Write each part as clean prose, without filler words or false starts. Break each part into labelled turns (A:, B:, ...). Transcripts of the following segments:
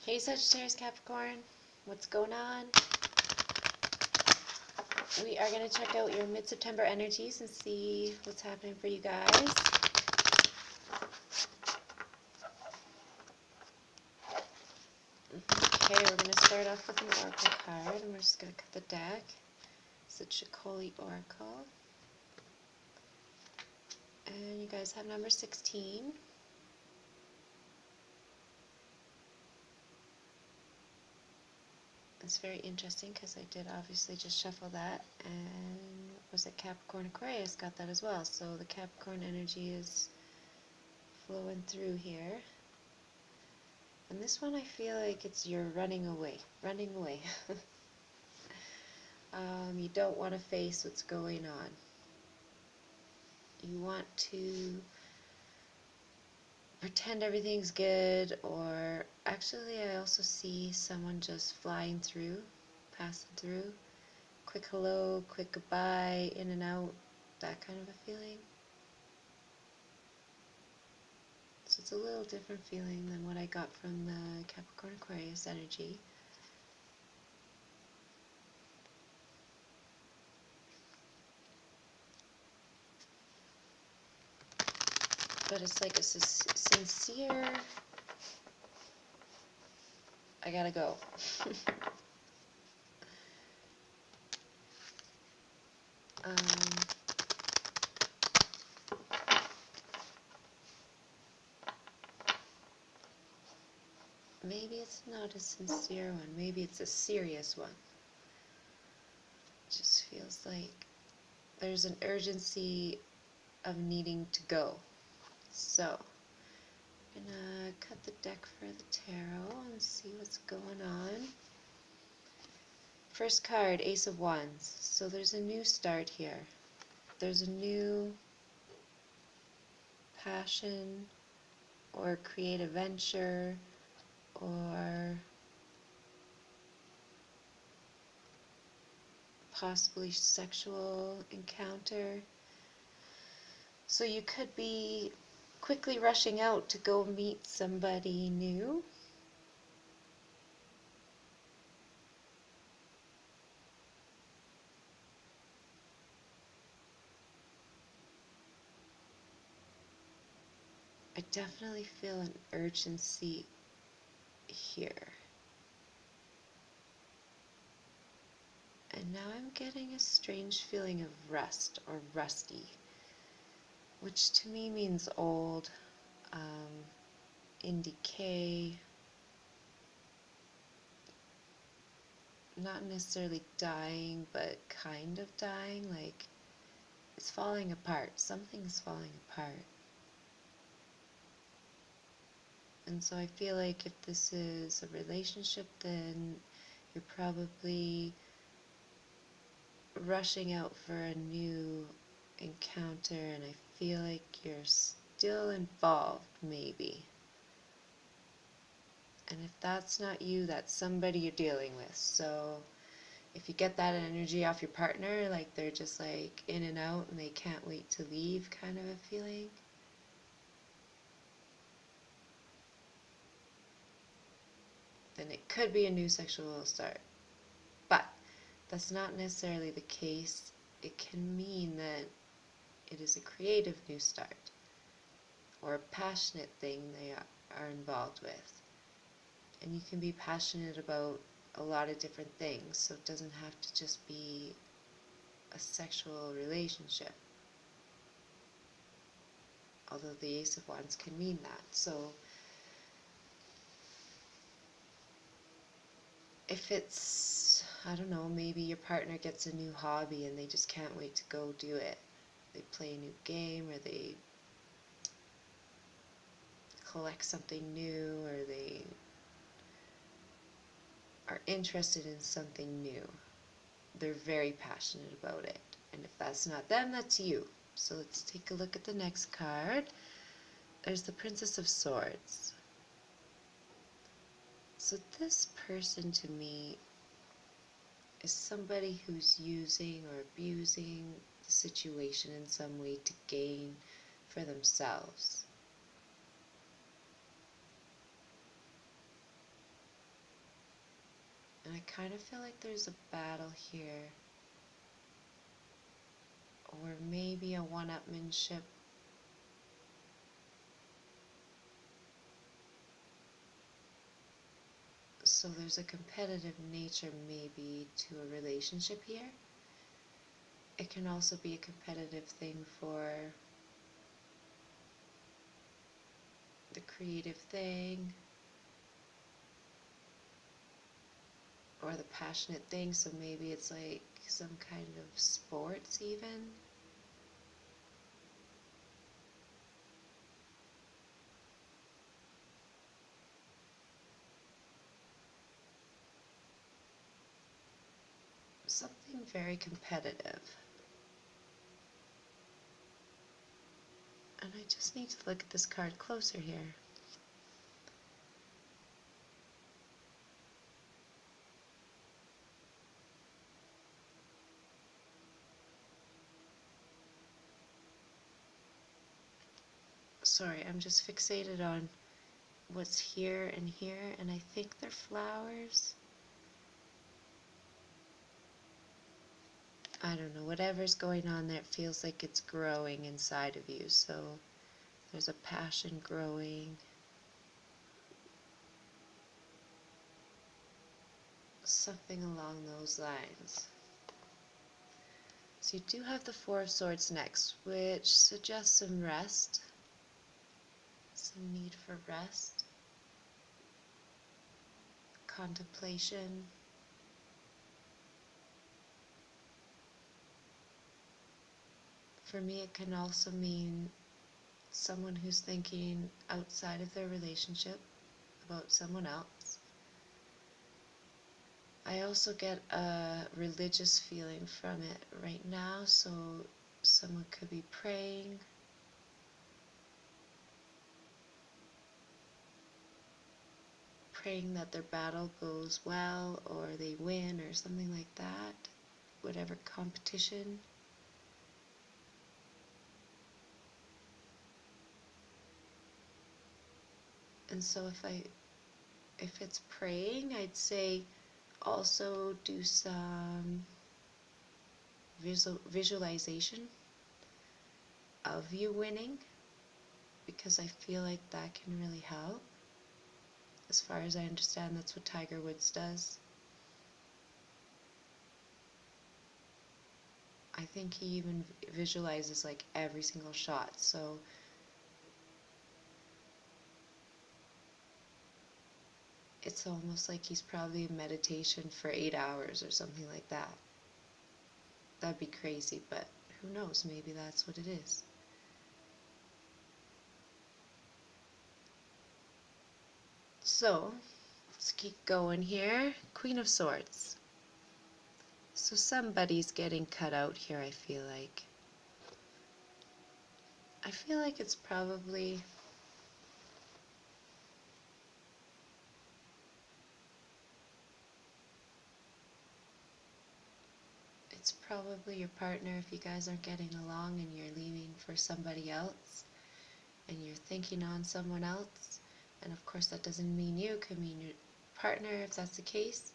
A: Hey Sagittarius Capricorn, what's going on? We are going to check out your mid-September energies and see what's happening for you guys. Okay, we're going to start off with an oracle card, and we're just going to cut the deck. It's the Chicoli Oracle. And you guys have number 16. It's very interesting because I did obviously just shuffle that, and was it Capricorn Aquarius got that as well. So the Capricorn energy is flowing through here. And this one I feel like it's you're running away. You don't want to face what's going on. You want to pretend everything's good, or actually I also see someone just flying through, passing through. Quick hello, quick goodbye, in and out, that kind of a feeling. So it's a little different feeling than what I got from the Capricorn Aquarius energy. But it's like a sincere, I gotta go. Maybe it's not a sincere one, maybe it's a serious one. It just feels like there's an urgency of needing to go. So, I'm gonna cut the deck for the tarot and see what's going on. First card, Ace of Wands. So there's a new start here. There's a new passion or creative venture or possibly sexual encounter. So you could be quickly rushing out to go meet somebody new. I definitely feel an urgency here. And now I'm getting a strange feeling of rust or rusty, which to me means old, in decay, not necessarily dying, but kind of dying, like it's falling apart. Something's falling apart. And so I feel like if this is a relationship, then you're probably rushing out for a new encounter, and I feel like you're still involved, maybe. And if that's not you, that's somebody you're dealing with. So if you get that energy off your partner, like they're just like in and out and they can't wait to leave kind of a feeling, then it could be a new sexual start. But that's not necessarily the case. It can mean that it is a creative new start or a passionate thing they are involved with. And you can be passionate about a lot of different things, so it doesn't have to just be a sexual relationship. Although the Ace of Wands can mean that. So if it's, I don't know, maybe your partner gets a new hobby and they just can't wait to go do it. They play a new game, or they collect something new, or they are interested in something new. They're very passionate about it. And if that's not them, that's you. So let's take a look at the next card. There's the Princess of Swords. So this person to me is somebody who's using or abusing the situation in some way to gain for themselves. kind of feel like there's a battle here, or maybe a one-upmanship. So there's a competitive nature maybe to a relationship here. It can also be a competitive thing for the creative thing or the passionate thing. So maybe it's like some kind of sports even. Something very competitive. And I just need to look at this card closer here. Sorry, I'm just fixated on what's here, and I think they're flowers. I don't know, whatever's going on there, it feels like it's growing inside of you. So there's a passion growing. Something along those lines. So you do have the Four of Swords next, which suggests some rest, some need for rest, contemplation. For me, it can also mean someone who's thinking outside of their relationship about someone else. I also get a religious feeling from it right now, so someone could be praying, that their battle goes well or they win or something like that, whatever competition. And so if it's praying, I'd say also do some visualization of you winning, because I feel like that can really help. As far as I understand, that's what Tiger Woods does. I think he even visualizes like every single shot, so it's almost like he's probably in meditation for 8 hours or something like that. That'd be crazy, but who knows, maybe that's what it is. So, let's keep going here. Queen of Swords. So somebody's getting cut out here, I feel like. I feel like it's probably your partner if you guys aren't getting along and you're leaving for somebody else and you're thinking on someone else. And of course that doesn't mean you, it could mean your partner if that's the case.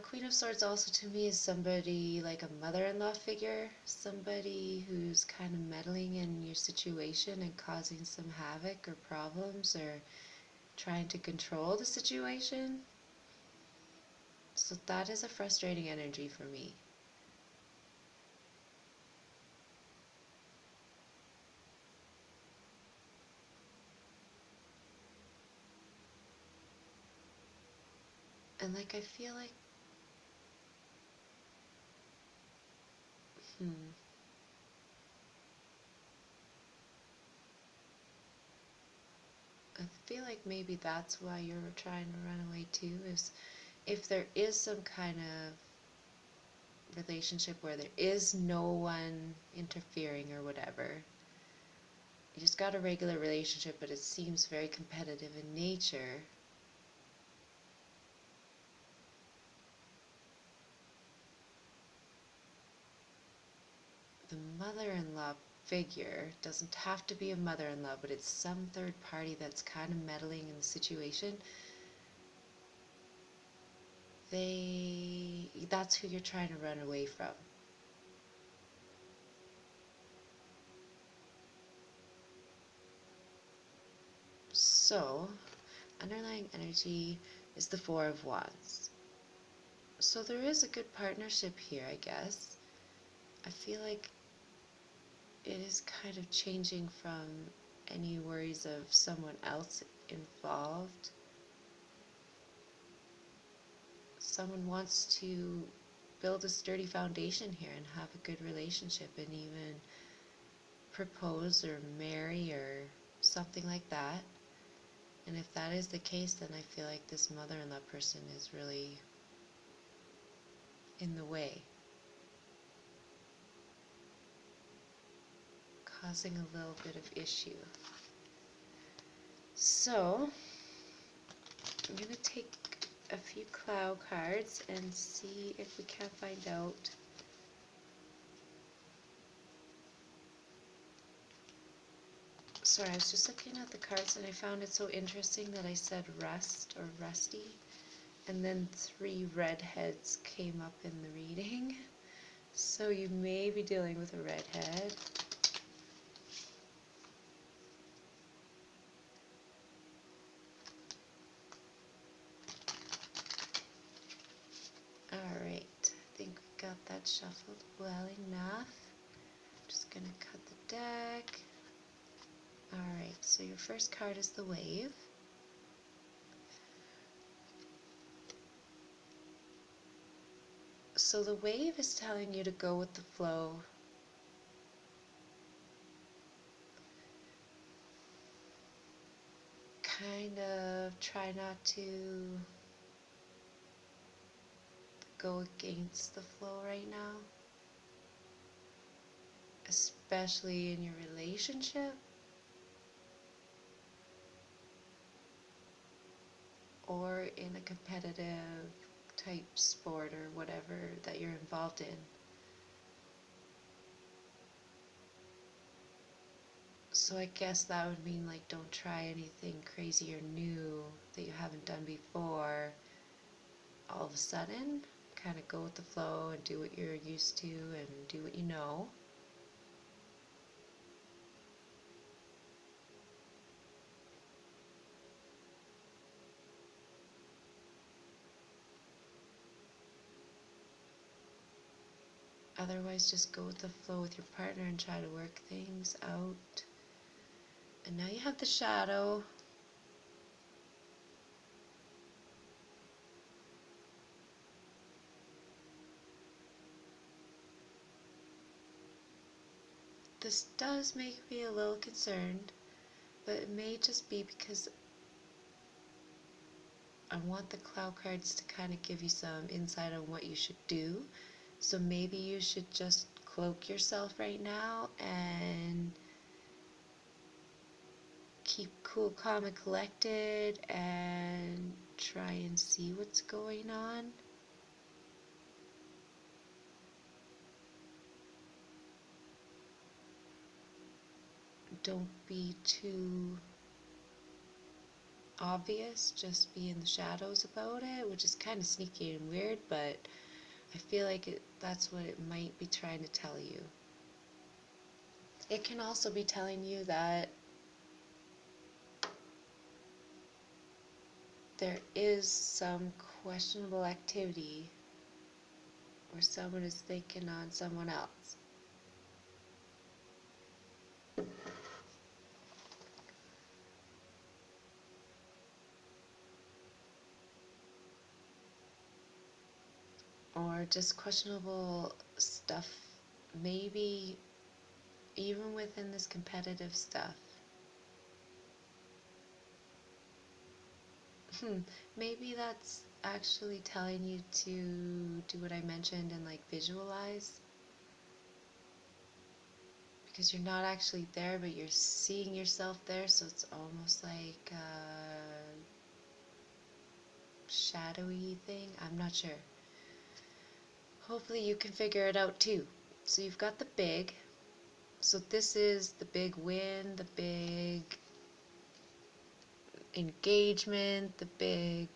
A: Queen of Swords also to me is somebody like a mother-in-law figure, somebody who's kind of meddling in your situation and causing some havoc or problems or trying to control the situation. So that is a frustrating energy for me. And like I feel like I feel like maybe that's why you're trying to run away too, is if there is some kind of relationship where there is no one interfering or whatever, you just got a regular relationship but it seems very competitive in nature, the mother-in-law figure doesn't have to be a mother-in-law, but it's some third party that's kind of meddling in the situation. that's who you're trying to run away from. So, underlying energy is the Four of Wands. So there is a good partnership here, I guess. I feel like it is kind of changing from any worries of someone else involved. Someone wants to build a sturdy foundation here and have a good relationship and even propose or marry or something like that. And if that is the case, then I feel like this mother-in-law person is really in the way, causing a little bit of issue. So, I'm going to take a few cloud cards and see if we can find out sorry, I was just looking at the cards and I found it so interesting that I said rest or rusty, and then 3 redheads came up in the reading. So you may be dealing with a redhead. Alright, I think we got that shuffled well enough. Just gonna cut the deck. Alright, so your first card is the Wave. So the Wave is telling you to go with the flow. Kind of try not to go against the flow right now, especially in your relationship or in a competitive type sport or whatever that you're involved in. So I guess that would mean like don't try anything crazy or new that you haven't done before all of a sudden. Kind of go with the flow and do what you're used to and do what you know. Otherwise, just go with the flow with your partner and try to work things out. And now you have the Shadow. This does make me a little concerned, but it may just be because I want the cloud cards to kind of give you some insight on what you should do. So maybe you should just cloak yourself right now and keep cool, calm, and collected and try and see what's going on. Don't be too obvious, just be in the shadows about it, which is kind of sneaky and weird, but I feel like that's what it might be trying to tell you. It can also be telling you that there is some questionable activity where someone is thinking on someone else. Or just questionable stuff, maybe even within this competitive stuff. Maybe that's actually telling you to do what I mentioned and like visualize. Because you're not actually there, but you're seeing yourself there, so it's almost like a shadowy thing. I'm not sure. Hopefully you can figure it out too. So you've got the big. So this is the big win, the big engagement, the big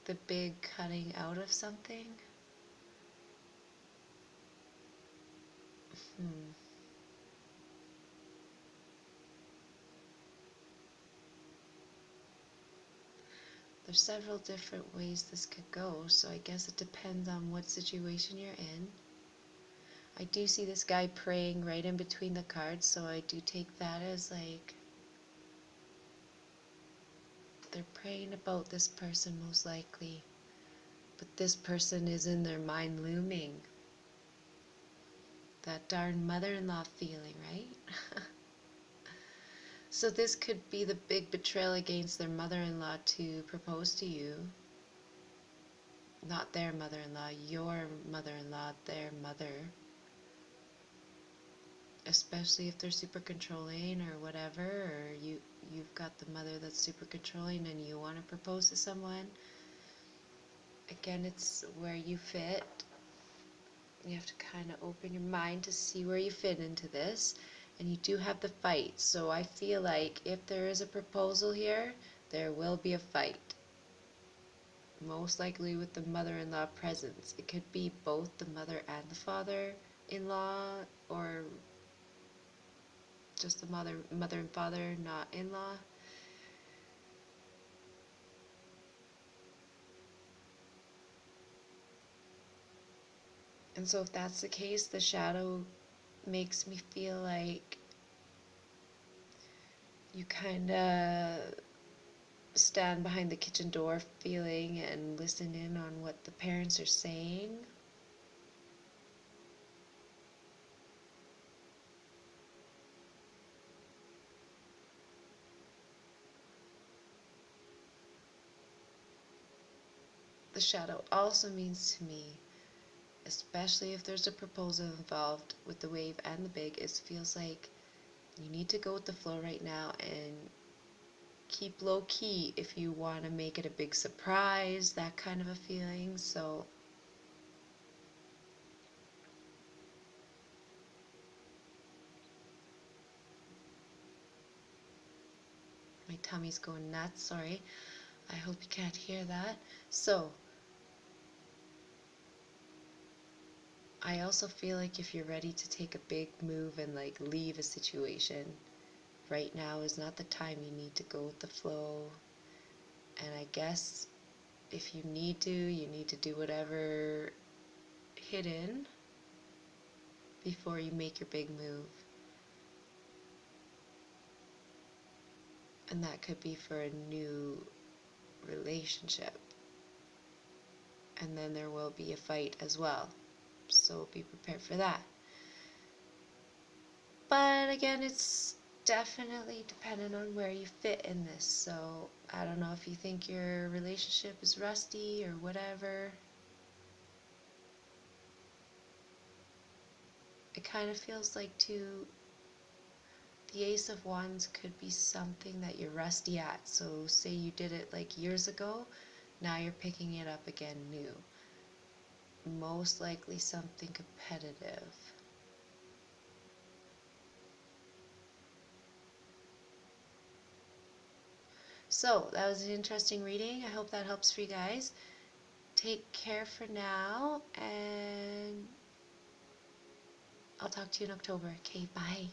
A: the big cutting out of something. There's several different ways this could go, so I guess it depends on what situation you're in. I do see this guy praying right in between the cards, so I do take that as like they're praying about this person most likely, but this person is in their mind looming. That darn mother-in-law feeling, right? So this could be the big betrayal against their mother-in-law to propose to you. Not their mother-in-law, your mother-in-law, their mother. Especially if they're super controlling or whatever, or you've got the mother that's super controlling and you want to propose to someone. Again, it's where you fit. You have to kind of open your mind to see where you fit into this. And you do have the fight. So I feel like if there is a proposal here, there will be a fight. Most likely with the mother-in-law presence. It could be both the mother and the father-in-law, or just the mother and father, not in-law. And so if that's the case, the shadow makes me feel like you kind of stand behind the kitchen door feeling and listen in on what the parents are saying. The shadow also means to me, especially if there's a proposal involved with the wave and the big, it feels like you need to go with the flow right now and keep low key if you want to make it a big surprise, that kind of a feeling. So my tummy's going nuts, sorry. I hope you can't hear that. So I also feel like if you're ready to take a big move and like leave a situation, right now is not the time. You need to go with the flow. And I guess if you need to, you need to do whatever hidden before you make your big move. And that could be for a new relationship. And then there will be a fight as well. So be prepared for that. But again, it's definitely dependent on where you fit in this. So I don't know if you think your relationship is rusty or whatever. It kind of feels like too, the Ace of Wands could be something that you're rusty at. So say you did it like years ago, now you're picking it up again new. Most likely something competitive. So that was an interesting reading. I hope that helps for you guys. Take care for now, and I'll talk to you in October. Okay, bye.